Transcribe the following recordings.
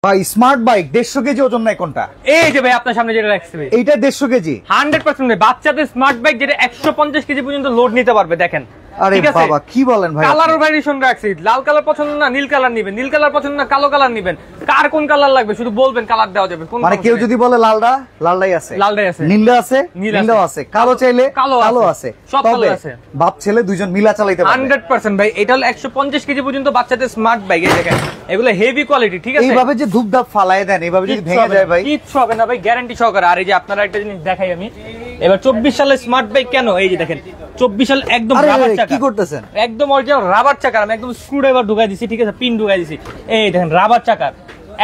ভাই smart bike 150 KG ওজন নাই কোনটা? এই যে ভাই আপনার সামনে যেটা রাখছি ভাই, এইটা 150 কেজি 100% বাচ্চাদের স্মার্ট বাইক যেটা 150 কেজি পর্যন্ত লোড নিতে পারবে। দেখেন আরে বাবা কি বলেন ভাই, কালার ভ্যারিয়েশন রাখছি। লাল কালার পছন্দ না নীল কালার নেবেন, নীল কালার পছন্দ না কালো কালার নেবেন। কার কোন কালার লাগবে শুধু বলবেন, কালার দেওয়া যাবে। মানে কেউ যদি বলে লালটাই আছে, লালটাই আছে, নীলটা আছে, নীলটাও আছে, কালো চাইলে কালো আছে, সব কালো আছে। বাপ ছেলে দুইজন মিলা চালাইতে পারবে 100% ভাই। এটা হলো 150 কেজি পর্যন্ত বাচ্চাদের স্মার্ট বাইক। এই দেখেন এগুলো হেভি কোয়ালিটি, ঠিক আছে? এইভাবে যে ধূপধাপ ফালায় দেন, এইভাবে যদি ভেঙে যায় ভাই কিচ্ছু হবে না ভাই, গ্যারান্টি সহকারে। আর এই যে আপনারা একটা জিনিস দেখাই আমি, এবার 24 সালের স্মার্ট বাইক কেন, এই যে দেখেন 24 সাল একদম রাবার চাকা। কি করতেছেন? একদম অরিজিনাল রাবার চাকা, আমি একদম স্ক্রুড্রাইভার ঢুকাই দিছি, ঠিক আছে? পিন ঢুকাই দিছি। এই দেখেন রাবার চাকা,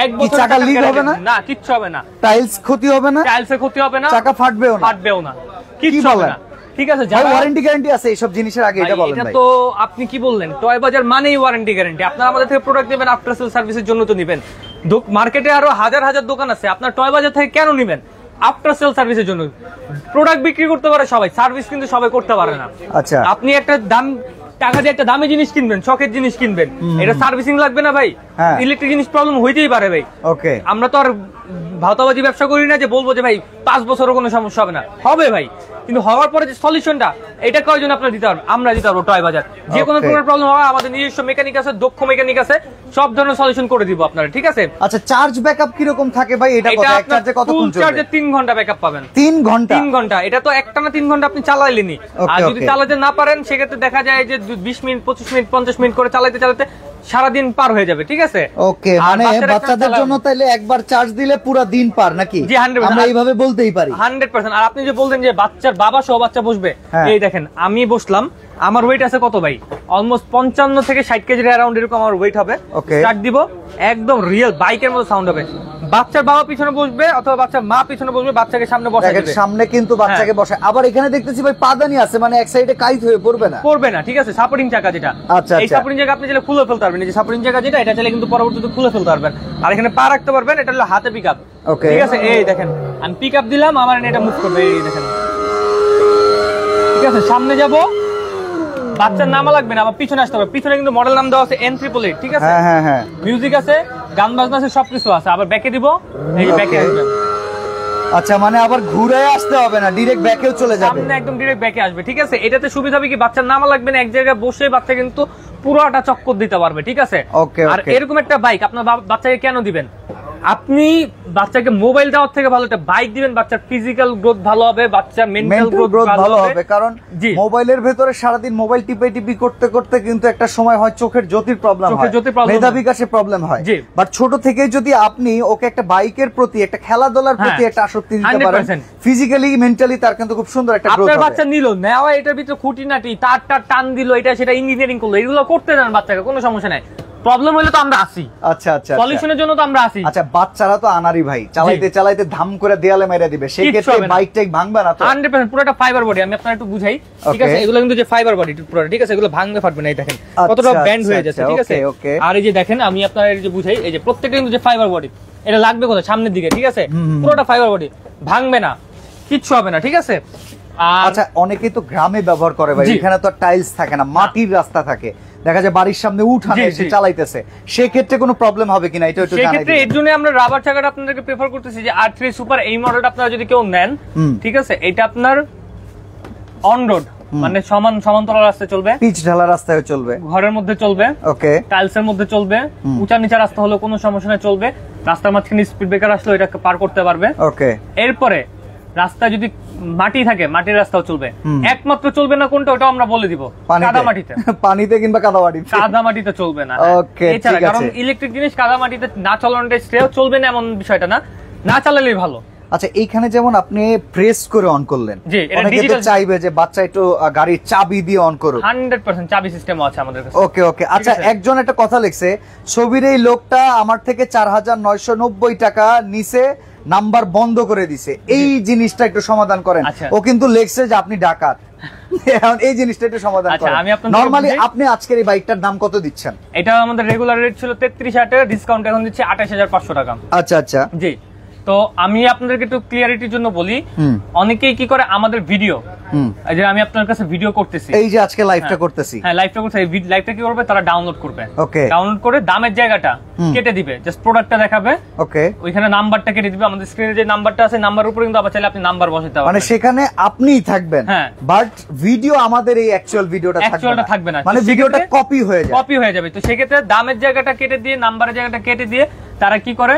এক বছর চাকা লিক হবে না? না কিচ্ছু হবে না। টাইলস ক্ষতি হবে না? টাইলসের ক্ষতি হবে না, চাকা ফাটবেও না, কিচ্ছু হবে না, ঠিক আছে? যারা ওয়ারেন্টি গ্যারান্টি আছে এইসব জিনিসের আগে এটা বলেন ভাই। এটা তো আপনি কি বললেন, টয় বাজার মানেই ওয়ারেন্টি গ্যারান্টি। আপনারা আমাদের থেকে প্রোডাক্ট নেবেন আফটার সেল সার্ভিসের জন্য তো নেবেন। মার্কেটে আরো হাজার হাজার দোকান আছে, আপনার টয় বাজার থেকে কেন নেবেন? আফটার সেল সার্ভিসের জন্য। প্রোডাক্ট বিক্রি করতে পারে সবাই, সার্ভিস কিন্তু সবাই করতে পারে না। আচ্ছা আপনি একটা টাকা দিয়ে একটা দামি জিনিস কিনবেন, শখের জিনিস কিনবেন, এটা সার্ভিসিং লাগবে না ভাই? ইলেকট্রিক জিনিস প্রবলেম হইতেই পারে ভাই। ওকে, আমরা তো আর ভাওতাবাজি ব্যবসা করি না যে বলবো যে ভাই 5 বছরও কোনো সমস্যা হবে না, হবে ভাই। কিন্তু হওয়ার পরে যে সলিউশনটা, এটা কয়জন আপনারা দিতে পারবেন? আমরা দিতে পারবো টয় বাজার। যে কোনো প্রবলেম হবে আমাদের নিজস্ব মেকানিক আছে, দক্ষ মেকানিক আছে, সব ধরনের সলিউশন করে দিব আপনারা, ঠিক আছে? আচ্ছা চার্জ ব্যাকআপ কি রকম থাকে ভাই? এটা কত এক চার্জে কতক্ষণ চলবে? চার্জে 3 ঘন্টা ব্যাকআপ পাবেন। 3 ঘন্টা? 3 ঘন্টা। এটা তো একটানা 3 ঘন্টা আপনি চালাইলেনই। আর যদি চালাতে না পারেন সেক্ষেত্রে দেখা যায় যে 20 মিনিট 25 মিনিট 50 মিনিট করে চালাতে চালাতে সারাদিন পার হয়ে যাবে, ঠিক আছে? ওকে, মানে বাচ্চাদের জন্য তাইলে একবার চার্জ দিলে পুরো দিন পার নাকি? জি 100%। আমরা এইভাবে বলতেই পারি 100%। আর আপনি যে বলতেন যে বাচ্চার বাবা সহ বাচ্চা বসবে, এই দেখেন আমি বসলাম, আমার ওয়েট আছে কত ভাই? অলমোস্ট 55 থেকে 60 কেজির অ্যারাউন্ড এরকম আমার ওয়েট হবে। স্টার্ট দিব, একদম রিয়েল বাইকের মতো সাউন্ড হবে। বাচ্চার বাবা পিছনে বসবে অথবা বাচ্চার মা পিছনে বসবে, বাচ্চাকে সামনে বসাই দিবে। সামনে কিন্তু বাচ্চাকে বসায়। আবার এখানে দেখতেছি ভাই পাদানি আছে, মানে এক সাইডে কাইত হয়ে পড়বে না, ঠিক আছে? সাপোর্টিং চাকা যেটা, আচ্ছা এই সাপোর্টিং চাকা আপনি চাইলে খুলে ফেলতে পারবেন। এই যে সাপোর্টিং চাকা যেটা, এটা চাইলে কিন্তু পরবর্তীতে খুলে ফেলতে পারবেন। আর এখানে পা রাখতে পারবেন, এটা হলো হাতে পিকআপ, ঠিক আছে? এই দেখেন আমি পিকআপ দিলাম, আমার এটা মুভ করবে, এই দেখেন, ঠিক আছে? সামনে যাব, বাচ্চার নামা লাগবে না, আবার পিছনে আসতে হবে। পিছনে কিন্তু মডেল নাম দেওয়া আছে N888, ঠিক আছে? হ্যাঁ, মিউজিক আছে, গান বাজনা আছে, সবকিছু আছে। আবার ব্যাকে দিব, এই যে ব্যাকে আসবেন। আচ্ছা, মানে আবার ঘুরে আসতে হবে না, ডাইরেক্ট ব্যাকেও চলে যাবে, সামনে একদম ডাইরেক্ট ব্যাকে আসবে, ঠিক আছে? এটাতে সুবিধা হবে কি, বাচ্চার নামা লাগবে না, এক জায়গায় বসে বাচ্চা কিন্তু পুরোটা চক্কর দিতে পারবে, ঠিক আছে? আর এরকম একটা বাইক আপনার বাচ্চাকে কেন দিবেন? আপনি বাচ্চাকে মোবাইল দেওয়ার থেকে ভালো একটা বাইক দিবেন, বাচ্চার ফিজিক্যাল গ্রোথ ভালো হবে, বাচ্চার মেন্টাল গ্রোথ ভালো হবে। কারণ মোবাইলের ভেতরে সারাদিন মোবাইল টিপি করতে করতে কিন্তু একটা সময় হয় চোখের জ্যোতির প্রবলেম হয়, মেধা বিকাশে প্রবলেম হয়। বাট ছোট থেকেই যদি আপনি ওকে একটা বাইকের প্রতি, একটা খেলাধুলার প্রতি একটা আসক্তি দিতে পারেন, ফিজিক্যালি মেন্টালি তার কিন্তু খুব সুন্দর একটা গ্রোথ হবে। আপনার বাচ্চা নিল নেওয়া, এটার ভিতরে খুঁটিনাটি তার টান দিল, এটা সেটা ইঞ্জিনিয়ারিং করলো, এগুলো করতে দেন বাচ্চাকে, কোনো সমস্যা নাই। প্রবলেম হলে তো আমরা আসি, আচ্ছা আচ্ছা, সলিউশনের জন্য তো আমরা আসি। আচ্ছা, বাচ্চারা তো আনারি ভাই, চালাইতে চালাইতে ধাম করে দেয়ালে মেরে দিবে, সেই ক্ষেত্রে বাইকটাই ভাঙবে না তো? 100% পুরোটা ফাইবার বডি, আমি আপনাদের একটু বুঝাই, ঠিক আছে? এগুলো কিন্তু যে ফাইবার বডি পুরোটা, ঠিক আছে? এগুলো ভাঙবে ফাটবে না, এই দেখেন কতটা ব্যান্ড হয়ে যাচ্ছে, ঠিক আছে? আর এই যে দেখেন আমি আপনাদের এই যে বুঝাই, এই যে প্রত্যেকটা কিন্তু যে ফাইবার বডি, এটা লাগবে কোথায়? সামনের দিকে, ঠিক আছে? পুরোটা ফাইবার বডি, ভাঙবে না, কিচ্ছু হবে না, ঠিক আছে? আচ্ছা, অনেকেই তো গ্রামে ব্যবহার করে ভাই, এখানে তো টাইলস থাকে না, মাটির রাস্তা থাকে, দেখা যায় বাড়ির সামনে উঠানে এসে চালাইতেছে, সেই ক্ষেত্রে কোনো প্রবলেম হবে কিনা এটা একটু জানাই। সেই ক্ষেত্রে এর জন্য আমরা রাবার চাকাটা আপনাদেরকে প্রেফার করতেছি যে R3 সুপার, এই মডেলটা আপনারা যদি কেউ নেন, ঠিক আছে? এটা আপনার অন রোড, মানে সমান্তরাল রাস্তায় চলবে, পিচ ঢালা রাস্তায় চলবে, ঘরের মধ্যে চলবে, ওকে, টাইলসের মধ্যে চলবে, উঁচা নিচা রাস্তা হলো কোনো সমস্যা নাই, চলবে। রাস্তার মাঝখানে স্পিড ব্রেকার আসলে এটা পার করতে পারবে, ওকে। এরপরে রাস্তা যদি মাটি থাকে, মাটির রাস্তাও চলবে। একমাত্র চলবে না কোনটা, ওটা আমরা বলে দিব, কাদামাটিতে, পানিতে কিংবা কাদামাটিতে চলবে না। এছাড়া কারণ ইলেকট্রিক জিনিস কাদামাটিতে না চালানোটা শ্রেয়, চলবে না এমন বিষয়টা না চালালেই ভালো। আচ্ছা, এইখানে যেমন আপনি প্রেস করে অন করলেন, অনেকে তো চাইবে যে বাচ্চা একটু গাড়ির চাবি দিয়ে অন করুক, 100% চাবি সিস্টেম আছে আমাদের কাছে, ওকে ওকে। আচ্ছা, একজন একটা কথা লিখছে, ছবির এই লোকটা আমার থেকে 4990 টাকা নিছে, নাম্বার বন্ধ করে দিছে, এই জিনিসটা একটু সমাধান করেন। ও কিন্তু লেখছে যে আপনি ডাকাত, এখন এই জিনিসটা একটু সমাধান করেন। নরমালি আপনি আজকের এই বাইকটার দাম কত দিচ্ছেন? এটা আমাদের রেগুলার রেট ছিল 33,000 টাকা, ডিসকাউন্ট এখন দিচ্ছি 28,500 টাকা। আচ্ছা আচ্ছা, জি। তো আমি আপনাদেরকে একটু ক্লিয়ারিটির জন্য বলি, অনেকেই কি করে আমাদের ভিডিও এই যে আমি আপনার কাছে ভিডিও করতেছি, এই যে আজকে লাইভটা করতেছি, হ্যাঁ লাইভটা করতেছি, এই লাইভটা কি করবে তারা ডাউনলোড করবে, ওকে ডাউনলোড করে দামের জায়গাটা কেটে দিবে, জাস্ট প্রোডাক্টটা দেখাবে, ওকে ওইখানে নাম্বারটা কেটে দিবে, আমাদের স্ক্রিনে যে নাম্বারটা আছে নাম্বারের উপরে কিন্তু আবার চাইলে আপনি নাম্বার বসাতে পারবেন, মানে সেখানে আপনিই থাকবেন, বাট ভিডিও আমাদের এই অ্যাকচুয়াল ভিডিওটা থাকবে না, মানে ভিডিওটা কপি হয়ে যাবে। তো সেক্ষেত্রে দামের জায়গাটা কেটে দিয়ে নাম্বারের জায়গাটা কেটে দিয়ে তারা কি করে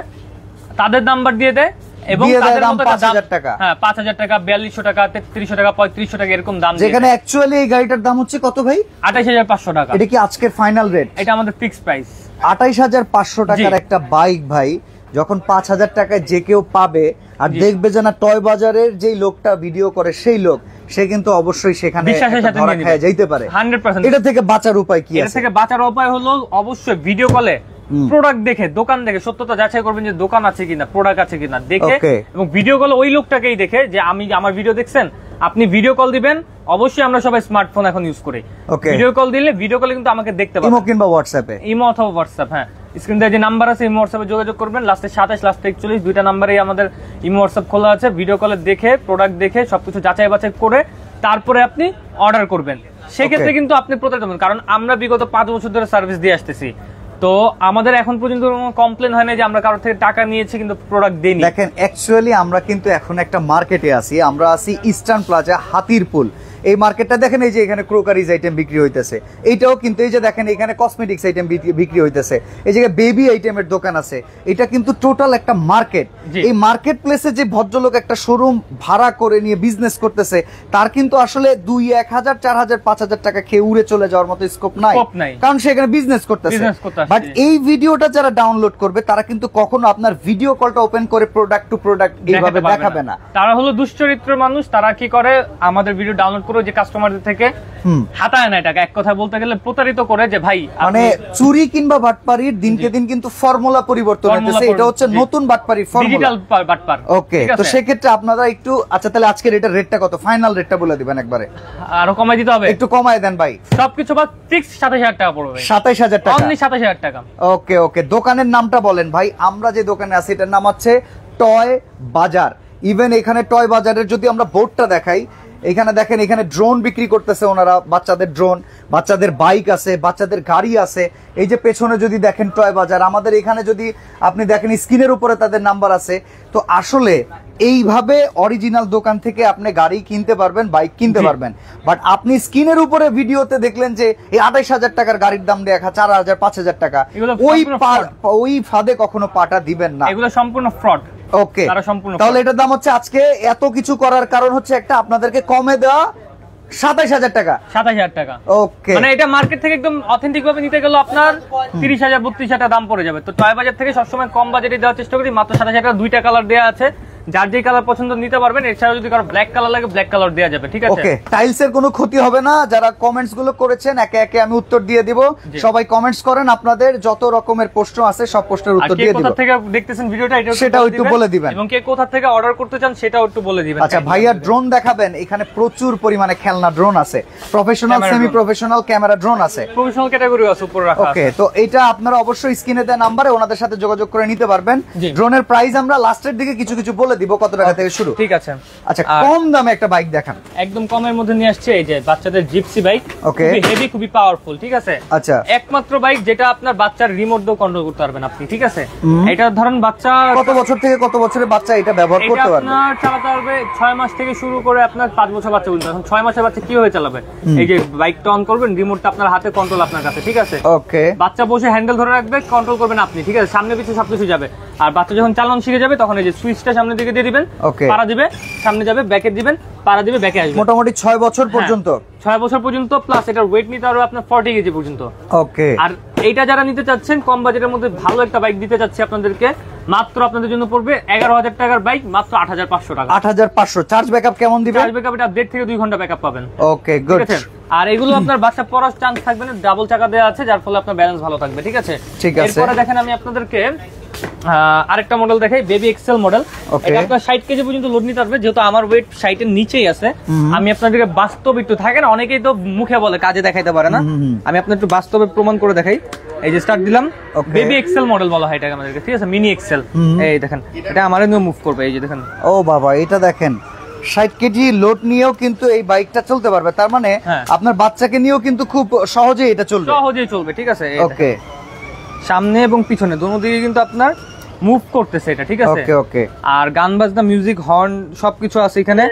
তাদের নাম্বার দিয়ে দেয় এবং তাদের মতো 5000 টাকা, হ্যাঁ 5000 টাকা, 4200 টাকা, 3300 টাকা, 3500 টাকা এরকম দাম, যেখানে অ্যাকচুয়ালি এই গাড়িটার দাম হচ্ছে কত ভাই? 28500 টাকা। এটা কি আজকের ফাইনাল রেট? এটা আমাদের ফিক্সড প্রাইস 28500 টাকার একটা বাইক ভাই, যখন 5000 টাকায় যে কেউ পাবে আর দেখবে যে না টয় বাজারের যেই লোকটা ভিডিও করে সেই লোক, সে কিন্তু অবশ্যই সেখানে ধরা খেয়ে যাইতে পারে 100%। এটা থেকে বাঁচার উপায় কি আছে? এটা থেকে বাঁচার উপায় হলো অবশ্যই ভিডিও কলে প্রোডাক্ট দেখে, দোকান দেখে সত্যতা যাচাই করবেন যে দোকান আছে কিনা, প্রোডাক্ট আছে কিনা দেখে, এবং ভিডিও কলে ওই লোকটাকেই দেখে যে আমি আমার ভিডিও দেখছেন, আপনি ভিডিও কল দিবেন। অবশ্যই আমরা সবাই স্মার্টফোন এখন ইউজ করি, ভিডিও কল দিলে ভিডিও কলে কিন্তু আমাকে দেখতে পাবেন, ইমো কিংবা হোয়াটসঅ্যাপে, ইমো অথবা হোয়াটসঅ্যাপ, হ্যাঁ স্ক্রিনে যে নাম্বার আছে ইমো হোয়াটসঅ্যাপে যোগাযোগ করবেন, লাস্টে 27 লাস্টে 41 দুইটা নাম্বারেই আমাদের ইমো হোয়াটসঅ্যাপ খোলা আছে। ভিডিও কলে দেখে প্রোডাক্ট দেখে সবকিছু যাচাই বাছাই করে তারপরে আপনি অর্ডার করবেন, সেক্ষেত্রে কিন্তু আপনি প্রতারিত হবেন, কারণ আমরা বিগত 5 বছর ধরে সার্ভিস দিয়ে আসতেছি, তো আমাদের এখন পর্যন্ত কোনো কমপ্লেন হয় না যে আমরা কারোর থেকে টাকা নিয়েছি কিন্তু প্রোডাক্ট দেইনি। দেখেন অ্যাকচুয়ালি আমরা কিন্তু এখন একটা মার্কেটে আছি, আমরা আছি ইস্টার্ন প্লাজা হাতিরপুল। এই মার্কেটটা দেখেন, এই যে এখানে ক্রোকারিজ আইটেম বিক্রি হইতেছে, এইটাও কিন্তু এই যে দেখেন এখানে কসমেটিক্স আইটেম বিক্রি হইতেছে, এই জায়গায় বেবি আইটেমের দোকান আছে, এটা কিন্তু টোটাল একটা মার্কেট। এই মার্কেট প্লেসে যে ভদ্রলোক একটা শোরুম ভাড়া করে নিয়ে বিজনেস করতেছে, তার কিন্তু আসলে 2, 1000, 4000, 5000 টাকা খেয়ে উড়ে চলে যাওয়ার মতো স্কোপ নাই, কারণ সে এখানে বিজনেস করতেছে। বাট এই ভিডিওটা যারা ডাউনলোড করবে তারা কিন্তু কখনো আপনার ভিডিও কলটা ওপেন করে প্রোডাক্ট টু প্রোডাক্ট এইভাবে দেখাবে না। তারা হলো দুশ্চরিত্র মানুষ, তারা কি করে আমাদের ভিডিও ডাউনলোড যে কাস্টমারদের থেকে হাতায় না টাকা, এক কথা বলতে গেলে প্রতারিত করে, যে ভাই মানে চুরি কিংবা বাটপারির দিনকে দিন কিন্তু ফর্মুলা পরিবর্তন হচ্ছে, এটা হচ্ছে নতুন বাটপারির ফর্মুলা, ডিজিটাল বাটপার। ওকে, তো সেই ক্ষেত্রে আপনারা একটু আচ্ছা তাহলে আজকের এটা রেটটা কত, ফাইনাল রেটটা বলে দিবেন একবারে, আরো কমাই দিতে হবে, একটু কমায় দেন ভাই, সবকিছু বাদ ফিক্স 27000 টাকা পড়বে, 27000 টাকা, অনলি 27000 টাকা। ওকে ওকে, দোকানের নামটা বলেন ভাই, আমরা যে দোকানে আছি এটার নাম হচ্ছে টয় বাজার। ইভেন এখানে টয় বাজারের যদি আমরা বোর্ডটা দেখাই, এখানে দেখেন এখানে ড্রোন বিক্রি করতেছে ওনারা, বাচ্চাদের ড্রোন, বাচ্চাদের বাইক আছে, বাচ্চাদের গাড়ি আছে। এই যে পেছনে যদি দেখেন টয় বাজার, আমাদের এখানে যদি আপনি দেখেন স্ক্রিনের উপরে তাদের নাম্বার আছে। তো আসলে এইভাবে অরিজিনাল দোকান থেকে আপনি গাড়ি কিনতে পারবেন, বাইক কিনতে পারবেন, বাট আপনি স্ক্রিনের উপরে ভিডিওতে দেখলেন যে এই 28000 টাকার গাড়ির দাম দেখা 4000, 5000 টাকা, ওই ফাঁদে কখনো পাটা দিবেন না, এগুলো সম্পূর্ণ ফ্রড। ওকে, তাহলে এটার দাম হচ্ছে আজকে এত কিছু করার কারণ হচ্ছে একটা আপনাদেরকে কমে দেওয়া 27000 টাকা, 27000 টাকা। ওকে, মানে এটা মার্কেট থেকে একদম অথেন্টিক ভাবে নিতে গেলে আপনার 30000, 32000 টাকা দাম পড়ে যাবে। তো টয় বাজার থেকে সবসময় কম বাজেটে দেওয়ার চেষ্টা করি, মাত্র 27000 টাকা, দুইটা কালার দেওয়া আছে, যার যে কালার পছন্দ নিতে পারবেন। এছাড়াও যদি কারো ব্ল্যাক কালার লাগে ব্ল্যাক কালার দেওয়া যাবে, ঠিক আছে? ওকে, টাইলস এর কোনো ক্ষতি হবে না। যারা কমেন্টস গুলো করেছেন একে একে আমি উত্তর দিয়ে দিব, সবাই কমেন্টস করেন, আপনাদের যত রকমের প্রশ্ন আছে সব প্রশ্নের উত্তর দিয়ে দিব। কোথা থেকে দেখতেছেন ভিডিওটা সেটাও একটু বলে দিবেন, এবং কে কোথা থেকে অর্ডার করতে চান সেটাও একটু বলে দিবেন। আচ্ছা ভাইয়া, ড্রোন দেখাবেন? এখানে প্রচুর পরিমাণে খেলনা ড্রোন আছে, professional, semi professional camera drone আছে, প্রফেশনাল ক্যাটাগরি আছে উপরে রাখা আছে। ওকে, তো এটা আপনারা অবশ্যই স্ক্রিনে দেওয়া নম্বরে ওনাদের সাথে যোগাযোগ করে নিতে পারবেন। ড্রোনের প্রাইস আমরা লাস্টের দিকে কিছু কিছু বলে দিব, কত টাকা থেকে শুরু। ঠিক আছে, আচ্ছা কম দামে একটা বাইক দেখান। একদম কমের মধ্যে নিয়ে আসছে এই যে বাচ্চাদের জিপসি বাইক, খুবই হেভি, খুবই পাওয়ারফুল, ঠিক আছে? আচ্ছা, একমাত্র বাইক যেটা আপনার বাচ্চার রিমোট দিয়ে কন্ট্রোল করতে পারবেন আপনি, ঠিক আছে? এটা ধরেন বাচ্চা কত বছর থেকে কত বছরের বাচ্চা এটা ব্যবহার করতে পারবে? আপনার চালাতে পারবে 6 মাস থেকে শুরু করে আপনার 5 বছর বাচ্চা পর্যন্ত। এখন 6 মাসের বাচ্চা কিভাবে চালাবে? এই যে বাইকটা অন করবেন, রিমোটটা আপনার হাতে, কন্ট্রোল আপনার কাছে, ঠিক আছে? ওকে, বাচ্চা বসে হ্যান্ডেল ধরে রাখবে, কন্ট্রোল করবেন আপনি, ঠিক আছে? সামনে পিছনে সবকিছু যাবে। আর বাচ্চা যখন চালানো শিখে যাবে তখন এই যে সুইচটা সামনের দিকে দিয়ে দিবেন, পাড়া দিবে, সামনে যাবে, ব্যাকে দিবেন, পাড়া দিবে, ব্যাকে আসবে। মোটামুটি 6 বছর পর্যন্ত, 6 বছর পর্যন্ত, প্লাস এটার ওয়েট নিতে পারবে আপনার 40 কেজি পর্যন্ত। ওকে, আর এইটা যারা নিতে চাচ্ছেন কম বাজেটের মধ্যে ভালো একটা বাইক দিতে চাচ্ছি আপনাদেরকে, মাত্র আপনাদের জন্য পড়বে 11000 টাকার বাইক, মাত্র 8500 টাকা। 8500। চার্জ ব্যাকআপ কেমন দিবেন? চার্জ ব্যাকআপ এটা 1.5 থেকে 2 ঘন্টা ব্যাকআপ পাবেন। ওকে, গুড। আর এগুলো আপনার বাচ্চা পড়ার চান্স থাকবে না, ডাবল চাকা দেওয়া আছে, যার ফলে আপনার ব্যালেন্স ভালো থাকবে, ঠিক আছে? ঠিক আছে। এরপরে দেখেন আমি আপনাদেরকে আরেকটা মডেল দেখাই, বেবি এক্সেল মডেল। এটা আপনার 60 কেজি পর্যন্ত লোড নিতে পারবে, যেহেতু আমার ওয়েট 60 এর নিচেই আছে। আমি আপনাদেরকে বাস্তব একটু, থাকে না অনেকেই তো মুখে বলে কাজে দেখাইতে পারে না, আমি আপনাদের একটু বাস্তবে প্রমাণ করে দেখাই। এই যে স্টার্ট দিলাম, বেবি এক্সেল মডেল বলা হয় এটাকে আমাদেরকে, ঠিক আছে? Mini Excel. এই দেখেন, এটা আমারে নিয়ে মুভ করবে, এই যে দেখেন। ও বাবা, এটা দেখেন 60 কেজি লোড নিয়েও কিন্তু এই বাইকটা চলতে পারবে, তার মানে আপনার বাচ্চাকে নিয়েও কিন্তু খুব সহজেই এটা চলবে, সহজেই চলবে। ঠিক আছে, ওকে। সামনে এবং পিছনে দুনো দিকে কিন্তু আপনার মুভ করতেছে এটা, ঠিক আছে। ওকে ওকে। আর গান বাজনা, মিউজিক, হর্ন সবকিছু আছে এখানে।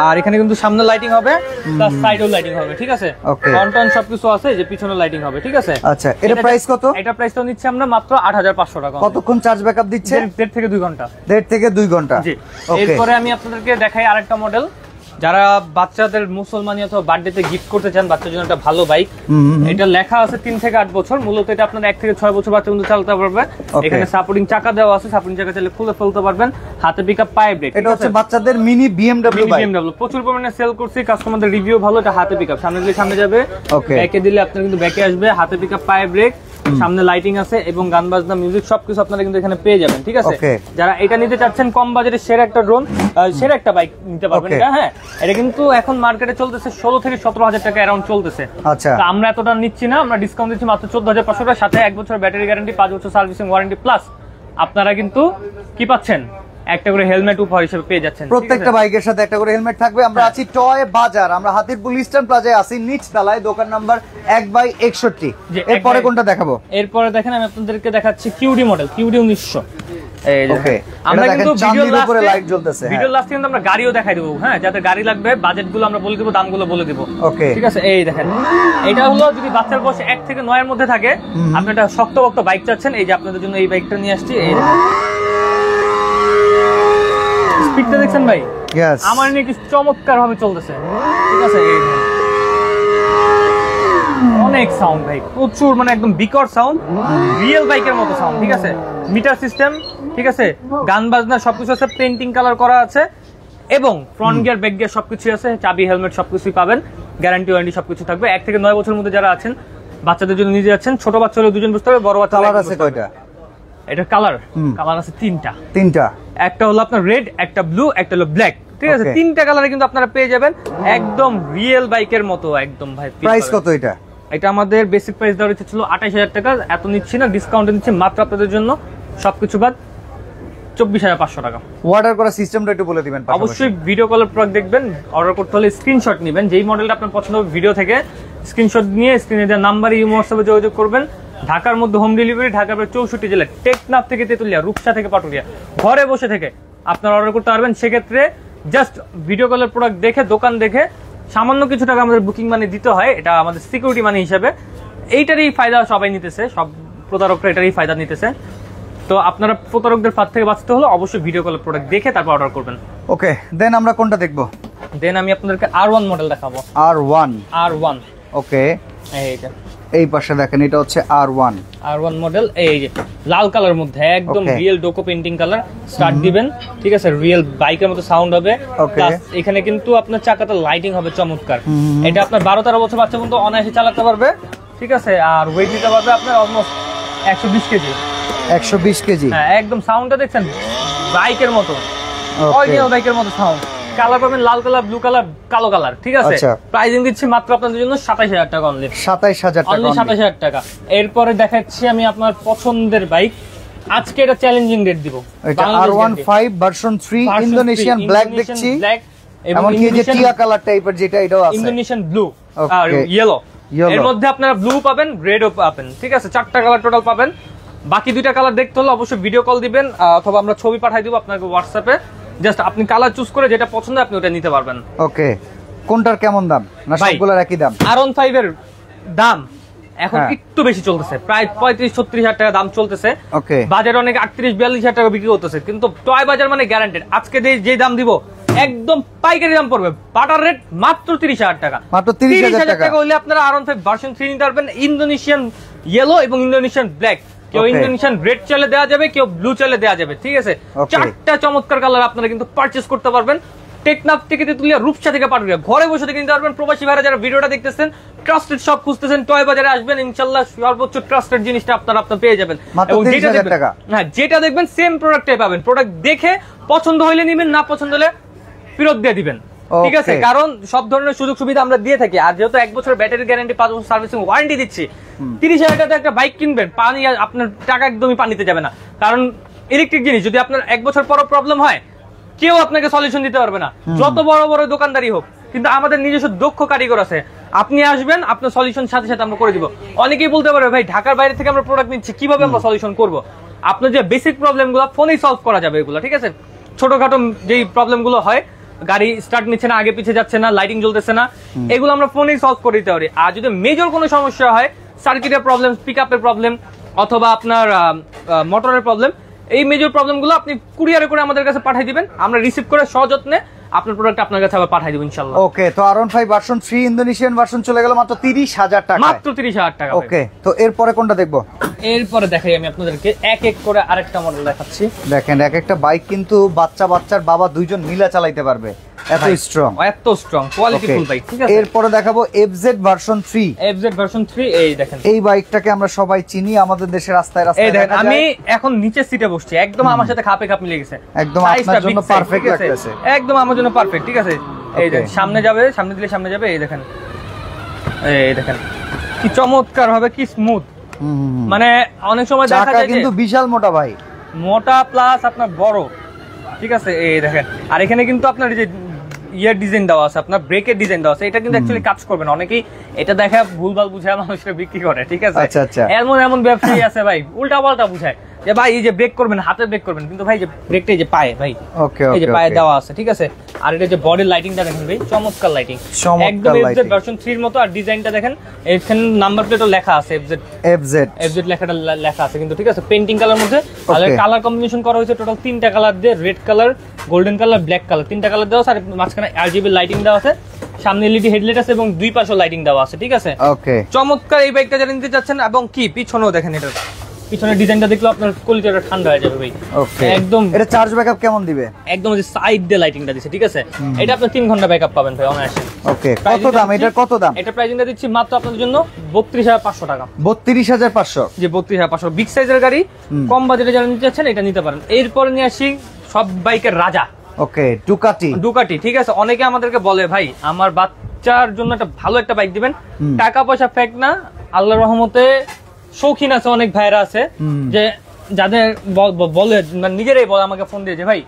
আর এখানে কিন্তু সামনে লাইটিং হবে, প্লাস সাইডেও লাইটিং হবে, ঠিক আছে। হর্ন টন সবকিছু আছে, যে পিছনে লাইটিং হবে, ঠিক আছে। আচ্ছা, এটা প্রাইস কত? এটা প্রাইসটা নিচ্ছে আমরা মাত্র 8500 টাকা। কতক্ষণ চার্জ ব্যাকআপ দিচ্ছে? 1.5 থেকে 2 ঘন্টা। 1.5 থেকে 2 ঘন্টা, জি। এরপরে আমি আপনাদেরকে দেখাই আরেকটা মডেল, যারা বাচ্চাদের মুসলমানি অথবা বার্থডেতে গিফট করতে চান বাচ্চার জন্য একটা ভালো বাইক। এটা লেখা আছে 3 থেকে 8 বছর, মূলত এটা আপনার 1 থেকে 6 বছর বাচ্চা পর্যন্ত চালাতে পারবে। এখানে সাপোর্টিং চাকা দেওয়া আছে, সাপোর্টিং চাকা চাইলে খুলে ফেলতে পারবেন, হাতে পিকআপ, পায়ে ব্রেক। এটা হচ্ছে বাচ্চাদের মিনি বিএমডব্লিউ বাইক। বিএমডব্লিউ প্রচুর পরিমাণে সেল করছি, কাস্টমারদের রিভিউ ভালো। এটা হাতে পিকআপ, সামনে দিলে সামনে যাবে, ব্যাকে দিলে আপনার কিন্তু ব্যাকে আসবে, হাতে পিকআপ, পায়ে ব্রেক, সামনে লাইটিং আছে এবং গান বাজনা, মিউজিক সবকিছু আপনারা কিন্তু এখানে পেয়ে যাবেন, ঠিক আছে। যারা এটা নিতে চাচ্ছেন কম বাজেটে, সেরা একটা ড্রোন, সেরা একটা বাইক নিতে পারবেন এটা। হ্যাঁ, এটা কিন্তু এখন মার্কেটে চলতেছে 16 থেকে 17000 টাকা অ্যারাউন্ড চলতেছে। আচ্ছা, তো আমরা এতটা নিচ্ছি না, আমরা ডিসকাউন্ট দিচ্ছি মাত্র 14500 টাকা, সাথে 1 বছর ব্যাটারি গ্যারান্টি, 5 বছর সার্ভিসিং ওয়ারেন্টি, প্লাস আপনারা কিন্তু কি পাচ্ছেন, একটা করে হেলমেট উপহার হিসেবে পেয়ে যাচ্ছেন। প্রত্যেকটা বাইকের সাথে একটা করে হেলমেট থাকবে। আমরা আছি টয় বাজার, আমরা হাতিরপুল ইস্টার্ন প্লাজায় আছি, নিচ তলায়, দোকান নাম্বার 1/61। এরপরে কোনটা দেখাবো? এরপরে দেখেন আমি আপনাদেরকে দেখাচ্ছি কিউডি মডেল, কিউডি 1900। ওকে, আমরা কিন্তু ভিডিওর উপরে লাইট জ্বলতেছে, ভিডিও লাস্টে কিন্তু আমরা গাড়িও দেখাই দেব। হ্যাঁ, যাদের গাড়ি লাগবে বাজেটগুলো আমরা বলে দেব, দামগুলো বলে দেব। ওকে, ঠিক আছে। এই দেখেন, এটা হলো যদি বাচ্চার বয়স 1 থেকে 9 এর মধ্যে থাকে, আপনি একটা শক্তপোক্ত বাইক চাচ্ছেন, এই যে আপনাদের জন্য এই বাইকটা নিয়ে আসছি। এই স্পিডটা দেখছেন ভাই? আমার নিয়ে কি চমৎকার ভাবে চলতেছে, ঠিক আছে। অনেক সাউন্ড ভাই, প্রচুর, মানে একদম বিকট সাউন্ড, রিয়েল বাইকের মতো সাউন্ড, ঠিক আছে। মিটার সিস্টেম, ঠিক আছে, গান বাজনা সবকিছু আছে, পেইন্টিং কালার করা আছে, এবং ফ্রন্ট গিয়ার, ব্যাক গিয়ার সবকিছু আছে, চাবি, হেলমেট সবকিছুই পাবেন, গ্যারান্টি ওয়ারেন্টি সবকিছু থাকবে। 1 থেকে 9 বছরের মধ্যে যারা আছেন, বাচ্চাদের জন্য নিজে যাচ্ছেন, ছোট বাচ্চা হলে 2 জন বসতে হবে, বড় বাচ্চা আছে কয়টা? এটা কালার আছে 3টা। একটা হলো আপনার রেড, একটা ব্লু, একটা হলো ব্ল্যাক, ঠিক আছে। 3টা কালারে কিন্তু আপনারা পেয়ে যাবেন, একদম রিয়েল বাইকের মতো একদম। ভাই প্রাইস কত এটা? এটা আমাদের বেসিক প্রাইস দেওয়া ছিল 28000 টাকা, এত নিচ্ছি না, ডিসকাউন্টে নিচ্ছি মাত্র আপনাদের জন্য সবকিছু বাদ 24500 টাকা। অর্ডার করার সিস্টেমটা একটু বলে দিবেন। অবশ্যই ভিডিও কলের প্রোডাক্ট দেখবেন, অর্ডার করতে হলে স্ক্রিনশট নেবেন, যেই মডেলটা আপনার পছন্দ হবে ভিডিও থেকে স্ক্রিনশট নিয়ে স্ক্রিনে দেওয়া নাম্বারে ইমো হোয়াটসঅ্যাপে যোগাযোগ করবেন। ঢাকার মধ্যে হোম ডেলিভারি, ঢাকার 64 জেলা, টেকনাফ থেকে তেতুলিয়া, রূপসা থেকে পাটুরিয়া, ঘরে বসে থেকে আপনারা অর্ডার করতে পারবেন। সেক্ষেত্রে জাস্ট ভিডিও কলের প্রোডাক্ট দেখে, দোকান দেখে সামান্য কিছু টাকা আমাদের বুকিং মানি দিতে হয়, এটা আমাদের সিকিউরিটি মানি হিসাবে। এইটারই ফায়দা সবাই নিতেছে, সব প্রতারকরা এটারই ফায়দা নিতেছে। তো আপনারা প্রতারকদের ফাঁদ থেকে বাঁচতে হলে অবশ্যই ভিডিও কলের প্রোডাক্ট দেখে তারপর অর্ডার করবেন। ওকে, দেন আমরা কোনটা দেখবো? দেন আমি আপনাদেরকে R1 মডেল দেখাবো। R1 ওকে, এইটা এই পাশে দেখেন, এটা হচ্ছে R1 মডেল, এই যে লাল কালার মধ্যে একদম রিয়েল ডোকো পেইন্টিং কালার। স্টার্ট দিবেন, ঠিক আছে, রিয়েল বাইকের মতো সাউন্ড হবে, প্লাস এখানে কিন্তু আপনার চাকাতে লাইটিং হবে চমৎকার। এটা আপনার 12-13 বছর বাচ্চা পর্যন্ত অনায়াসে চালাতে পারবে, ঠিক আছে। আর ওয়েট নিতে পারবে আপনার অলমোস্ট 120 কেজি। 120 কেজি, হ্যাঁ, একদম সাউন্ডটা দেখছেন বাইকের মতো, অরিজিনাল বাইকের মতো সাউন্ড। কালার পাবেন লাল কালার, ব্লু কালার, কালো কালার, ঠিক আছে। প্রাইসিং দিচ্ছি মাত্র আপনাদের জন্য 27000 টাকা অনলি। 27000 টাকা। এরপরে দেখাচ্ছি আমি আপনার পছন্দের বাইক, আজকে এটা চ্যালেঞ্জিং রেট দিব। এটা R15 ভার্সন 3 ইন্দোনেশিয়ান ব্ল্যাক দেখছি, এবং কি যে টিয়া কালার টাইপের যেটা, এটাও আছে ইন্দোনেশিয়ান ব্লু আর ইয়েলো। এর মধ্যে আপনারা ব্লু পাবেন, রেডও পাবেন, ঠিক আছে। 4টা কালার টোটাল পাবেন। বাকি 2টা কালার দেখতে হলে অবশ্যই ভিডিও কল দিবেন, অথবা আমরা ছবি পাঠিয়ে দিব আপনাকে হোয়াটসঅ্যাপে। জাস্ট আপনি কালার চুজ করে যেটা পছন্দ আপনি ওটা নিতে পারবেন। ওকে, কোনটার কেমন দাম? না সবগুলোর একই দাম? R15 এর দাম এখন একটু বেশি চলতেছে, প্রায় 35-36 টাকা দাম চলতেছে। ওকে, বাজারে অনেক 38-42 টাকা বিক্রি করতেছে, কিন্তু টয় বাজার মানে গ্যারান্টেড। আজকে যে দাম দিব একদম পাইকারি দাম পড়বে, বাটার রেট মাত্র 30000 টাকা। মাত্র 30000 টাকা হলে আপনারা R15 ভার্সন 3 নিতে পারবেন, ইন্দোনেশিয়ান ইয়েলো এবং ইন্দোনেশিয়ান ব্ল্যাক। কেউ ইন্দোনেশিয়ান রেড চালে দেওয়া যাবে, কেউ ব্লু চালে দেওয়া যাবে, ঠিক আছে। 4টা চমৎকার কালার আপনারা কিন্তু পারচেজ করতে পারবেন। টেকনাফ থেকে তেতুলিয়া, রূপসা থেকে পাটুরিয়া, ঘরে বসে থেকে নিতে পারবেন। প্রবাসী ভাইরা যারা ভিডিওটা দেখতেছেন, ট্রাস্টেড শপ খুঁজতেছেন, টয় বাজারে আসবেন, ইনশাআল্লাহ সর্বোচ্চ ট্রাস্টেড জিনিসটা আপনারা পেয়ে যাবেন। এবং যেটা দেখবেন সেম প্রোডাক্টটাই পাবেন। প্রোডাক্ট দেখে পছন্দ হইলে নেবেন, না পছন্দ হলে ফেরত দিয়ে দিবেন, ঠিক আছে। কারণ সব ধরনের সুযোগ সুবিধা আমরা দিয়ে থাকি। আর যেহেতু 1 বছর ব্যাটারি গ্যারান্টি, 5 বছর সার্ভিসিং ওয়ারেন্টি দিচ্ছি, 30000 টাকা একটা বাইক কিনবেন, পানি আপনার টাকা একদমই পানিতে যাবে না। কারণ ইলেকট্রিক জিনিস যদি আপনার 1 বছর পর প্রবলেম হয়, কেউ আপনাকে সলিউশন দিতে পারবে না, যত বড় বড় দোকানদারি হোক। কিন্তু আমাদের নিজস্ব দক্ষ কারিগর আছে, আপনি আসবেন, আপনার সলিউশন সাথে সাথে আমরা করে দিব। অনেকেই বলতে পারবে ভাই ঢাকার বাইরে থেকে আমরা প্রোডাক্ট নিচ্ছি, কিভাবে আমরা সলিউশন করব? আপনার যে বেসিক প্রবলেম গুলো ফোনেই সলভ করা যাবে এগুলো, ঠিক আছে? ছোটখাটো যেই প্রবলেম গুলো হয়, গাড়ি স্টার্ট নিচ্ছে না, আগে পিছিয়ে যাচ্ছে না, লাইটিং জ্বলতেছে না, এগুলো আমরা ফোনেই সলভ করে দিতে পারি। আর যদি মেজর কোনো সমস্যা হয়, সার্কিটের প্রবলেম, পিকআপের প্রবলেম, অথবা আপনার মোটরের প্রবলেম, এই মেজর প্রবলেম গুলো আপনি কুরিয়ারে করে আমাদের কাছে পাঠিয়ে দিবেন, আমরা রিসিভ করে সযত্নে আপনার প্রোডাক্ট আপনার কাছে আবার পাঠিয়ে দেব ইনশাআল্লাহ। ওকে, তো R15 ভার্সন 3 ইন্দোনেশিয়ান ভার্সন চলে গেল মাত্র 30,000 টাকা, মাত্র 30,000 টাকা। ওকে, তো এরপরে কোনটা দেখবো? এরপরে দেখাই আমি আপনাদেরকে এক এক করে আরেকটা মডেল দেখাচ্ছি। দেখেন এক একটা বাইক কিন্তু বাচ্চার বাবা দুইজন মিলা চালাতে পারবে, এত স্ট্রং, এত স্ট্রং কোয়ালিটিফুল বাইক, ঠিক আছে? এরপরে দেখাবো FZ ভার্সন 3। FZ ভার্সন 3, এই দেখেন, এই বাইকটাকে আমরা সবাই চিনি, আমাদের দেশের রাস্তায় রাস্তায় দেখা যায়। আমি এখন নিচের সিটে বসছি, একদম আমার সাথে খাপে খাপ মিলে গেছে, একদম আপনার জন্য পারফেক্ট লাগতেছে, একদম আমার জন্য পারফেক্ট, ঠিক আছে? এই দেখেন সামনে যাবে, সামনে দিলে সামনে যাবে, এই দেখেন, এই দেখেন কি চমৎকার হবে, কি স্মুথ। মানে অনেক সময় দেখা যায় কিন্তু বিশাল মোটা ভাই, মোটা প্লাস আপনার বড়, ঠিক আছে? এই দেখেন, আর এখানে কিন্তু আপনার যে ইয়ার ডিজাইন দেওয়া আছে, আপনার ব্রেকের ডিজাইন দেওয়া আছে, এটা কিন্তু অ্যাকচুয়ালি কাজ করবে না। অনেকেই এটা দেখা ভুলভাল বুঝায় মানুষরা বিক্রি করে, ঠিক আছে? আচ্ছা আচ্ছা, এমন ব্যবসায়ী আছে ভাই উল্টা পাল্টা বুঝায় যে ভাই এই যে ব্রেক করবেন, হাতে ব্রেক করবেন, কিন্তু ভাই যে ব্রেকটা এই যে পায়ে, ভাই ওকে এই যে পায়ে দেওয়া আছে, ঠিক আছে? আর এটা যে বডির লাইটিংটা দেখেন ভাই, চমৎকার লাইটিং, একদম FZ ভার্সন 3 এর মতো। আর ডিজাইনটা দেখেন, এখানে নাম্বার প্লেটও লেখা আছে FZ লেখাটা লেখা আছে কিন্তু, ঠিক আছে? পেইন্টিং কালার মধ্যে, আর কালার কম্বিনেশন করা হয়েছে টোটাল 3টা কালার দিয়ে, red colour, golden colour, black colour, 3টা কালার দেওয়া আছে। আর মাঝখানে RGB লাইটিং দেওয়া আছে, সামনে LED হেডলাইট আছে এবং দুই পাশে লাইটিং দেওয়া আছে, ঠিক আছে? ওকে, চমৎকার এই বাইকটা যারা নিতে চাচ্ছেন। এবং কি পিছনেও দেখেন, এটা পিছনের ডিজাইনটা দেখলে আপনার কলিজাটা ঠান্ডা হয়ে যাবে ভাই। ওকে, একদম। এটা চার্জ ব্যাকআপ কেমন দিবে? একদম যে সাইড দিয়ে লাইটিংটা দিছে, ঠিক আছে? এটা আপনি 3 ঘন্টা ব্যাকআপ পাবেন ভাই অনায়াসে। ওকে, কত দাম এটা? কত দাম এটা? প্রাইসিংটা দিচ্ছি মাত্র আপনাদের জন্য 32,500 টাকা। 32,500? যে 32,500 বিগ সাইজের গাড়ি, কম বাজেটে যারা নিতে চাচ্ছেন এটা নিতে পারেন। এরপর নিয়ে আসি সব বাইকের রাজা, ওকে, ডুকাটি, ঠিক আছে? অনেকে আমাদেরকে বলে ভাই আমার বাচ্চার জন্য একটা ভালো একটা বাইক দিবেন, টাকা পয়সা ফেক না, আল্লাহর রহমতে শৌখিন আছে অনেক ভাইরা আছে যে যাদের বলে, নিজেরাই বলে আমাকে ফোন দিয়ে যে ভাই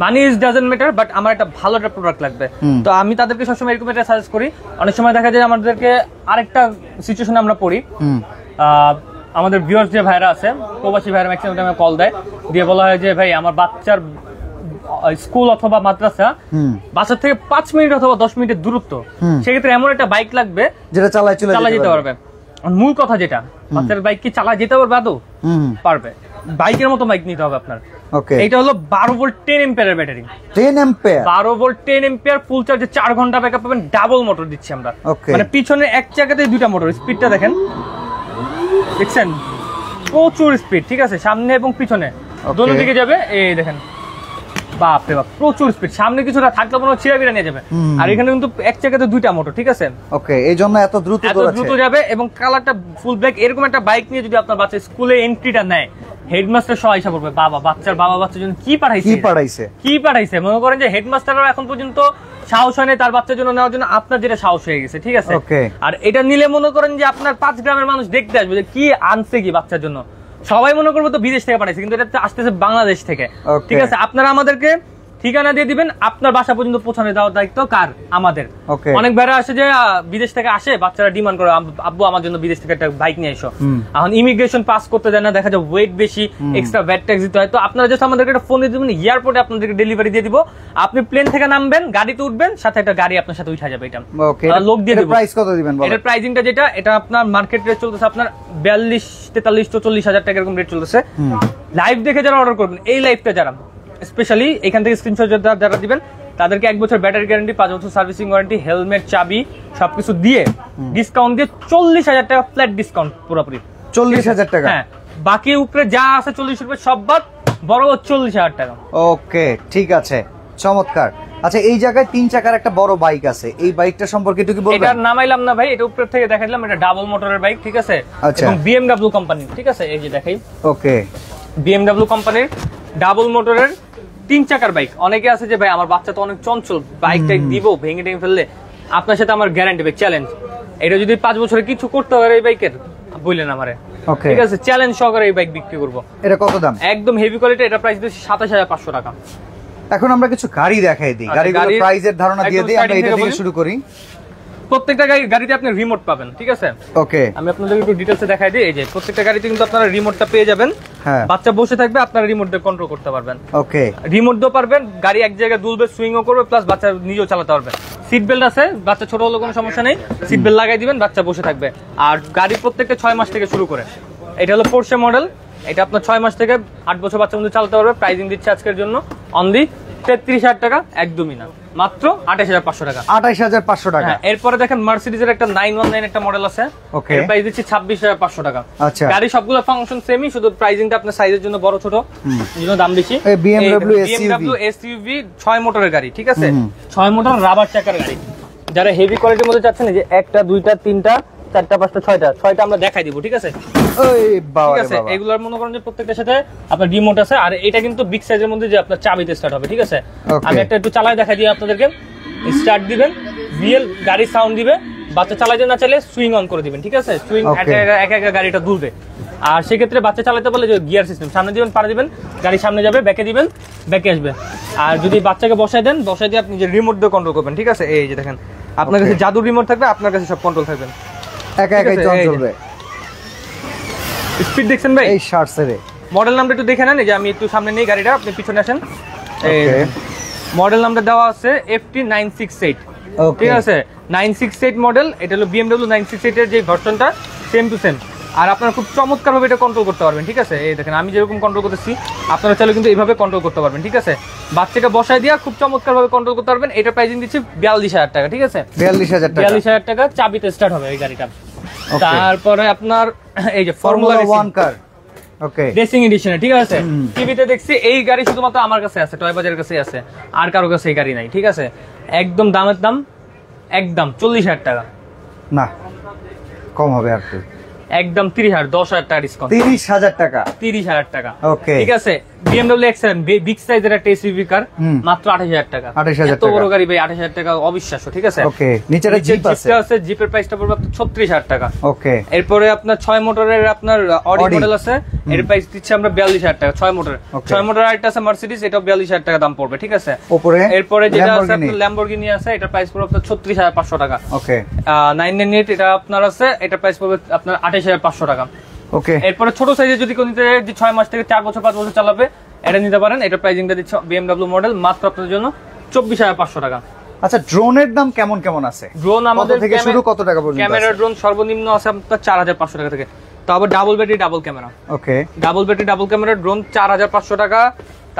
money is doesn't matter, but আমার একটা ভালো একটা প্রোডাক্ট লাগবে। তো আমি তাদেরকে সবসময় এরকম একটা সাজেস্ট করি। অনেক সময় দেখা যায় আমাদেরকে আরেকটা সিচুয়েশনে আমরা পড়ি, আমাদের ভিউয়ার্স যে ভাইরা আছে, প্রবাসী ভাইরা ম্যাক্সিমাম টাইমে কল দেয়, দিয়ে বলা হয় যে ভাই আমার বাচ্চার স্কুল অথবা মাদ্রাসা বাসার থেকে 5 মিনিট অথবা 10 মিনিটের দূরত্ব, সেক্ষেত্রে এমন একটা বাইক লাগবে যেটা চালা যেতে পারবে। মূল কথা যেটা, বাচ্চার বাইক কি চালা যেতে পারবে? আদৌ পারবে। বাইকের মতো বাইক নিতে হবে আপনার। এটা হলো 12 ভোল্ট 10 এম্পিয়ারের ব্যাটারি, 12 ভোল্ট 10 এম্পিয়ার, ফুল চার্জে 4 ঘন্টা ব্যাকআপ পাবেন। ডাবল মোটর দিচ্ছি আমরা, মানে পিছনে এক চাকাতে 2টা মোটর। স্পিডটা দেখেন, দেখছেন প্রচুর স্পিড, ঠিক আছে? সামনে এবং পিছনে দোনো দিকে যাবে, এই দেখেন বাপ রে বাপ প্রচুর স্পিড। সামনে কিছুটা থাকলে মনে হয় ছিড়া নিয়ে যাবে। আর এখানে কিন্তু এক চাকাতে 2টা মোটর, ঠিক আছে? ওকে, এই জন্য এত দ্রুত যাবে। এবং কালারটা ফুল ব্ল্যাক। এরকম একটা বাইক নিয়ে যদি আপনার বাচ্চা স্কুলে এন্ট্রিটা নেয়, হেডমাস্টার সহ আইসা পড়বে, বাচ্চার জন্য কি পাঠাইছে। মনে করেন যে হেডমাস্টাররা এখন পর্যন্ত সাহস হয় না তার বাচ্চার জন্য নেওয়ার জন্য, আপনার যেটা সাহস হয়ে গেছে, ঠিক আছে? আর এটা নিলে মনে করেন যে আপনার 5 গ্রামের মানুষ দেখতে আসবে যে কি আনছে কি বাচ্চার জন্য। সবাই মনে করবো তো বিদেশ থেকে পাঠাইছে, কিন্তু এটা আসতেছে বাংলাদেশ থেকে, ঠিক আছে? আপনারা আমাদেরকে ঠিকানা দিয়ে দিবেন, আপনার বাসা পর্যন্ত পৌঁছানো দেওয়ার দায়িত্ব কার? আমাদের। অনেক ভাইরা আসে যে বিদেশ থেকে আসে, বাচ্চারা ডিমান্ড করে আব্বু আমার জন্য বিদেশ থেকে একটা বাইক নিয়ে এসো। এখন ইমিগ্রেশন পাস করতে দেয় না, দেখা যায় ওয়েট বেশি, এক্সট্রা ভ্যাট ট্যাক্স দিতে হয়। তো আপনারা জাস্ট আমাদেরকে একটা ফোন দিয়ে দিবেন, এয়ারপোর্টে আপনাদেরকে ডেলিভারি দিয়ে দিব। আপনি প্লেন থেকে নামবেন, গাড়িতে উঠবেন, সাথে একটা গাড়ি আপনার সাথে উঠা যাবে। এটা লোক দিয়ে দেব। প্রাইস কত দিবেন? এটার প্রাইসিংটা যেটা, এটা আপনার মার্কেট রেট চলতেছে আপনার 42, 43, 40,000 টাকা এরকম রেট চলতেছে। লাইভ দেখে যারা অর্ডার করবেন, এই লাইভটা যারা স্পেশালি এখান থেকে স্ক্রিনশট যারা দিবেন, তাদেরকে 1 বছর ব্যাটারি গ্যারান্টি, 5 বছর সার্ভিসিং ওয়ারেন্টি, হেলমেট, চাবি সবকিছু দিয়ে ডিসকাউন্ট দিয়ে 40,000 টাকা ফ্ল্যাট ডিসকাউন্ট, পুরোপুরি 40,000 টাকা। হ্যাঁ, বাকি উপরে যা আছে 40 রুপে সব বাদ, বড় 40,000 টাকা। ওকে, ঠিক আছে, চমৎকার। আচ্ছা, এই জায়গায় 3 চাকার একটা বড় বাইক আছে, এই বাইকটা সম্পর্কে একটু কি বলবেন? এটা নামাইলাম না ভাই, এটা উপর থেকে দেখাইলাম। এটা ডাবল মোটরের বাইক, ঠিক আছে? এবং BMW কোম্পানি, ঠিক আছে? এই যে দেখাই, ওকে, BMW কোম্পানির ডাবল মোটরের 3 চাকার বাইক। অনেকে আছে যে ভাই আমার বাচ্চা তো অনেক চঞ্চল, বাইকটা দিব ভেঙে টেঙে ফেললে, আপনার সাথে আমার গ্যারান্টি ভাই, চ্যালেঞ্জ। এটা যদি 5 বছরে কিছু করতে পারে এই বাইকের, বললেন আমারে, ঠিক আছে? চ্যালেঞ্জ সহকারে এই বাইক বিক্রি করবো। এটা কত দাম? একদম হেভি কোয়ালিটি। এটা প্রাইস দিচ্ছি 27,500 টাকা। এখন আমরা কিছু গাড়ি দেখাই দিই, গাড়িগুলোর প্রাইসের ধারণা দিয়ে দিই। আমরা এটা থেকে শুরু করি। প্রত্যেকটা গাড়িতে আপনি রিমোট পাবেন, ঠিক আছে? ওকে, আমি আপনাদের একটু ডিটেইলসে দেখাই দিই। এই যে প্রত্যেকটা গাড়িতে কিন্তু আপনারা রিমোটটা পেয়ে যাবেন। হ্যাঁ, বাচ্চা বসে থাকবে, আপনারা রিমোট দিয়ে কন্ট্রোল করতে পারবেন। ওকে, রিমোট দিয়েও পারবেন, গাড়ি এক জায়গায় দুলবে, সুইংও করবে, প্লাস বাচ্চা নিজেও চালাতে পারবে। সিট বেল্ট আছে, বাচ্চা ছোট হলে কোনো সমস্যা নেই, সিট বেল্ট লাগাই দিবেন, বাচ্চা বসে থাকবে। আর গাড়ি প্রত্যেকটা 6 মাস থেকে শুরু করে। এটা হলো পোরশে মডেল, এটা আপনার 6 মাস থেকে 8 বছর বাচ্চার মধ্যে চালাতে পারবে। প্রাইসিং দিচ্ছে আজকের জন্য অনলি 33,000 টাকা, একদমই না, মাত্র 28,500 টাকা। 28,500 টাকা। এরপরে দেখেন মার্সিডিজের একটা 919 একটা মডেল আছে, এর প্রাইস দিচ্ছি 26,500 টাকা। আচ্ছা, গাড়ি সবগুলো ফাংশন সেমই, শুধু প্রাইসিংটা আপনার সাইজের জন্য বড় ছোট এজন্য দাম বেশি। BMW SUV 6 মোটরের গাড়ি, ঠিক আছে? 6 মোটর রাবার চাকার গাড়ি। যারা হেভি কোয়ালিটির মধ্যে চাচ্ছেন, যে একটা দুইটা তিনটা চারটা পাঁচটা ছয়টা আমরা দেখাই দিব, ঠিক আছে? ঠিক আছে, এগুলোর মনে করেন যে প্রত্যেকটার সাথে আপনার রিমোট আছে। আর এটা কিন্তু বিগ সাইজের মধ্যে যে আপনার চাবিতে স্টার্ট হবে, ঠিক আছে? আমি একটা একটু চালাই দেখাই দিই আপনাদেরকে। স্টার্ট দিবেন, রিয়েল গাড়ি সাউন্ড দিবে, বাচ্চা চালাইতে না চাইলে সুইং অন করে দিবেন, ঠিক আছে? সুইং একা একা গাড়িটা দুলবে। আর সেক্ষেত্রে বাচ্চা চালাতে পারলে যে গিয়ার সিস্টেম, সামনে দিবেন, পাড়ে দিবেন, গাড়ি সামনে যাবে, ব্যাকে দিবেন, ব্যাকে আসবে। আর যদি বাচ্চাকে বসাই দেন, বসাই দিয়ে আপনি যে রিমোট দিয়ে কন্ট্রোল করবেন, ঠিক আছে? এই যে দেখেন, আপনার কাছে জাদুর রিমোট থাকবে, আপনার কাছে সব কন্ট্রোল থাকবেন, একা একাই চলবে। স্পিড দেখছেন ভাই? এই শার্টসের মডেল নামটা একটু দেখে নেন। এই যে আমি একটু সামনে নেই গাড়িটা, আপনি পিছনে আসেন। মডেল নামটা দেওয়া আছে FT968, ঠিক আছে? 968 মডেল। এটা হলো BMW 968 এর যে ভার্সনটা, সেম টু সেম। আর আপনারা খুব চমৎকার ভাবে এটা কন্ট্রোল করতে পারবেন, ঠিক আছে? এই দেখেন, আমি যেরকম কন্ট্রোল করতেছি, আপনারা চাইলে কিন্তু এইভাবে কন্ট্রোল করতে পারবেন, ঠিক আছে? বাচ্চাকে বসায় দিয়া খুব চমৎকার ভাবে কন্ট্রোল করতে পারবেন। এটা প্রাইসিং দিচ্ছি 42,000 টাকা, ঠিক আছে? 42,000 টাকা চাবিতে স্টার্ট হবে এই গাড়িটা। তারপরে আপনার এই যে ফর্মুলা 1 কার, ওকে, রেসিং এডিশন, ঠিক আছে? টিভিতে দেখছি এই গাড়ি শুধুমাত্র আমার কাছে আছে, টয় বাজারের কাছে আছে, আর কারো কাছে এই গাড়ি নাই, ঠিক আছে? একদম দামের দাম, একদম 40,000 টাকা না, কম হবে আর কি, একদম 30,000, 10,000 টাকা ডিসকাউন্ট, 30,000 টাকা, 30,000 টাকা, ওকে, ঠিক আছে? BMW X7 বিগ সাইজের একটা এসইউভি কার, মাত্র 28,000 টাকা। 28,000 এত বড় গাড়ি ভাই, 28,000 টাকা অবিশ্বাস্য, ঠিক আছে? ওকে, নিচে জিপ আছে, জিপের প্রাইসটা পড়বে 36,000 টাকা, ওকে। এরপরে আপনার 6 মোটরের আপনার অডি মডেল আছে, এর প্রাইস দিচ্ছি আমরা 42,000 টাকা, 6 মোটর। 6 মোটর আরেকটা আছে মার্সিডিজ, এটাও 42,000 টাকা দাম পড়বে, ঠিক আছে? এরপরে যেটা আছে আপনার ল্যাম্বরগিনি আছে, এটা প্রাইস পড়বে আপনার 36,500 টাকা, ওকে। 998 এটা আপনার আছে, এটা প্রাইস পড়বে আপনার 28,500 টাকা, ওকে। এরপরে ছোট সাইজের যদি কোন নিতে চায়, যে 6 মাস থেকে 4 বছর 5 বছর চালাবে, এটা নিতে পারেন। এটা প্রাইসিংটা দিচ্ছে BMW মডেল, মাত্র আপনাদের জন্য 24,500 টাকা। আচ্ছা, ড্রোনের দাম কেমন কেমন আছে? ড্রোন আমাদের থেকে শুরু কত টাকা পর্যন্ত? ক্যামেরা ড্রোন সর্বনিম্ন আছে আপনার 4,500 টাকা থেকে, তবে double battery double camera, okay. Double battery double camera drone 4,500 টাকা।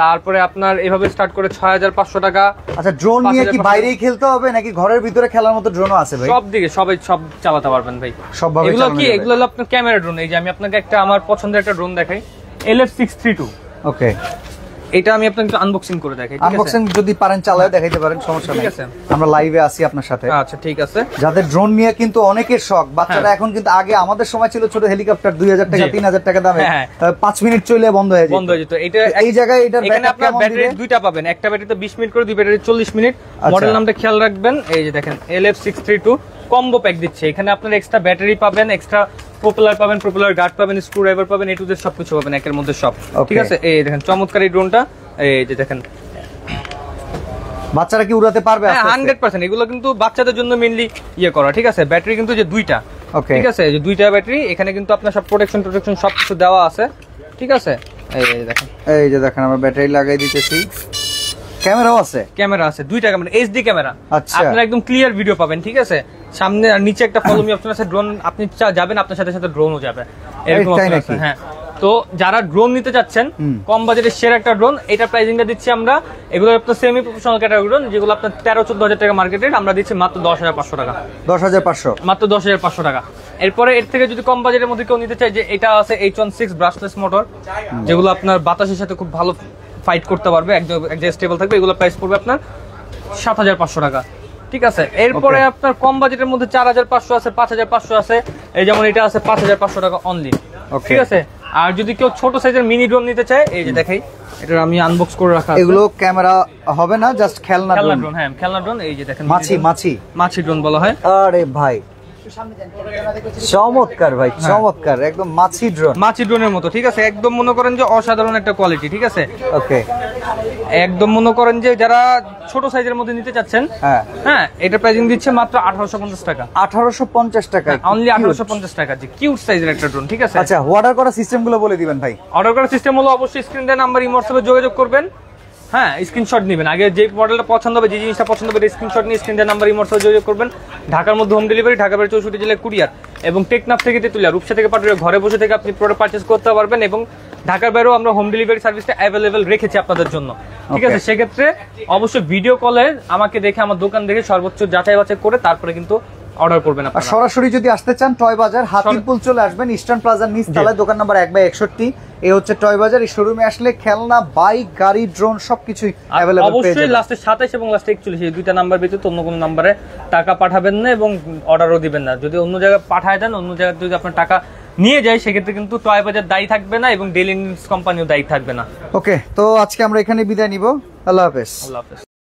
তারপরে আপনার এভাবে স্টার্ট করে 6,500 টাকা। আচ্ছা, ড্রোন নিয়ে কি বাইরেই খেলতে হবে নাকি ঘরের ভিতরে খেলার মতো ড্রোনও আছে ভাই? সব দিকে সব চালাতে পারবেন ভাই, সব ভাবে। এগুলো কি, এগুলো হলো আপনার ক্যামেরা ড্রোন। এই যে আমি আপনাকে একটা আমার পছন্দের একটা ড্রোন দেখাই, LF632, ওকে। এটা আমি আপনাকে আনবক্সিং করে দেখাই, ঠিক আছে? আনবক্সিং যদি পারেন চালায় দেখাইতে পারেন, সমস্যা নেই, ঠিক আছে? আমরা লাইভে আছি আপনার সাথে। আচ্ছা, ঠিক আছে। যাদের ড্রোন নিয়ে কিন্তু অনেকের শখ, বাচ্চারা এখন কিন্তু, আগে আমাদের সময় ছিল ছোট হেলিকপ্টার 2,000 টাকা 3,000 টাকা দামে, 5 মিনিট চলে বন্ধ হয়ে যেত। এটা এই জায়গায় এটার এখানে আপনার ব্যাটারি দুইটা পাবেন, একটা ব্যাটারিতে 20 মিনিট করে, দুই ব্যাটারি 40 মিনিট। মডেল নামটা খেয়াল রাখবেন। এই যে দেখেন, LF632 কম্বো প্যাক দিচ্ছে। এখানে আপনার এক্সট্রা ব্যাটারি পাবেন, এক্সট্রা প্রপেলার পাবেন, প্রপেলার গার্ড পাবেন, স্ক্রু ড্রাইভার পাবেন, এ টু জেড সবকিছু পাবেন একের মধ্যে সব, ঠিক আছে? এই দেখেন চমৎকার এই ড্রোনটা, এই যে দেখেন, বাচ্চারা কি উড়াতে পারবে? 100%। এগুলো কিন্তু বাচ্চাদের জন্য মেইনলি ইয়ে করা, ঠিক আছে? ব্যাটারি কিন্তু যে দুইটা, ঠিক আছে? যে দুইটা ব্যাটারি, এখানে কিন্তু আপনার সব প্রোটেকশন সবকিছু দেওয়া আছে, ঠিক আছে? এই দেখেন, এই যে দেখেন, আমরা ব্যাটারি লাগাই দিতেছি, ক্যামেরাও আছে, ক্যামেরা আছে, দুইটা ক্যামেরা, HD ক্যামেরা। আপনারা একদম ক্লিয়ার ভিডিও পাবেন, ঠিক আছে? সামনে আর নিচে একটা ফলো মি অপশন আছে, ড্রোন আপনি যাবেন, আপনার সাথে সাথে ড্রোনও যাবে, এরকম অপশন আছে, হ্যাঁ। তো যারা ড্রোন নিতে যাচ্ছেন, কম বাজেটের সেরা একটা ড্রোন, এটা প্রাইসিংটা দিচ্ছি আমরা, এগুলো আপনার সেমি প্রফেশনাল ক্যাটাগরি ড্রোন, যেগুলো আপনার 13-14 হাজার টাকা মার্কেটে, আমরা দিচ্ছি মাত্র 10,500 টাকা, 10,500, মাত্র 10,500 টাকা। এরপরে এর থেকে যদি কম বাজেটের মধ্যে কেউ নিতে চায়, যে এটা আছে H16 ব্রাশলেস মোটর, যেগুলো আপনার বাতাসের সাথে খুব ভালো ফাইট করতে পারবে, এক জায়গায় স্টেবল থাকবে, এগুলো প্রাইস পড়বে আপনার 7,500 টাকা, ঠিক আছে? এরপরে আপনার কম বাজেটের মধ্যে 4,500 আছে, 5,500 আছে, এই যেমন এটা আছে 5,500 টাকা অনলি, ঠিক আছে? আর যদি কেউ ছোট সাইজের মিনি ড্রোন নিতে চায়, এই যে দেখাই, এটা আমি আনবক্স করে রাখা আছে। এগুলো ক্যামেরা হবে না, জাস্ট খেলনা ড্রোন। হ্যাঁ, খেলনা ড্রোন। এই যে দেখেন, মাছি ড্রোন বলা হয়। আরে ভাই, চমৎকার ভাই, চমৎকার, একদম মাছি ড্রোনের মতো, ঠিক আছে? একদম মনে করেন যে অসাধারণ একটা কোয়ালিটি, ঠিক আছে? ওকে, একদম মনে করেন যে যারা ছোট সাইজের মধ্যে নিতে চাচ্ছেন, হ্যাঁ, এটা প্রাইসিং দিচ্ছে মাত্র 1850 টাকা। 1850 টাকা, অনলি 1850 টাকা। যে কিউট সাইজের একটা ড্রোন, ঠিক আছে? আচ্ছা, অর্ডার করার সিস্টেম গুলো বলে দিবেন ভাই। অর্ডার করার সিস্টেম হলো অবশ্যই স্ক্রিন দেওয়া নাম্বার ইমো হোয়াটসঅ্যাপে যোগাযোগ করবেন। হ্যাঁ, স্ক্রিনশট নেবেন, আগে যে মডেলটা পছন্দ হবে, যে জিনিসটা পছন্দ হবে স্ক্রিনশট নিয়ে স্ক্রিন দেওয়া নাম্বার ইমো হোয়াটসঅ্যাপে যোগাযোগ করবেন। ঢাকার মধ্যে হোম ডেলিভারি, ঢাকা বাইরে 64 জেলায় কুরিয়ার, এবং টেকনাফ থেকে তেতুলিয়া, রূপসা থেকে পাটুরিয়া, ঘরে বসে থেকে আপনি প্রোডাক্ট পারচেজ করতে পারবেন। এবং ঢাকার বাইরেও আমরা হোম ডেলিভারি সার্ভিসটা অ্যাভেলেবেল রেখেছি আপনাদের জন্য, ঠিক আছে? সেক্ষেত্রে অবশ্যই ভিডিও কলে আমাকে দেখে, আমার দোকান দেখে সর্বোচ্চ যাচাই বাছাই করে তারপরে কিন্তু অর্ডার করবেন আপনারা। সরাসরি যদি আসতে চান টয় বাজার হাতিরপুল চলে আসবেন, ইস্টার্ন প্লাজার নিচতলায়, দোকান নাম্বার 1/61। এই হচ্ছে টয় বাজার। এই শোরুমে আসলে খেলনা, বাইক, গাড়ি, ড্রোন সবকিছুই अवेलेबल পেয়ে যাবেন। অবশ্যই লাস্টে 27 এবং লাস্টে 41 এই দুইটা নাম্বার ব্যতীত অন্য কোনো নম্বরে টাকা পাঠাবেন না এবং অর্ডারও দিবেন না। যদি অন্য জায়গায় পাঠায় দেন, অন্য জায়গায় যদি আপনার টাকা নিয়ে যায়, সেক্ষেত্রে কিন্তু টয় বাজার দায়ী থাকবে না এবং ডেইলি নিউজ কোম্পানিও দায়ী থাকবে না। ওকে, তো আজকে আমরা এখানে বিদায় নিব। আল্লাহ হাফেজ। আল্লাহ হাফেজ।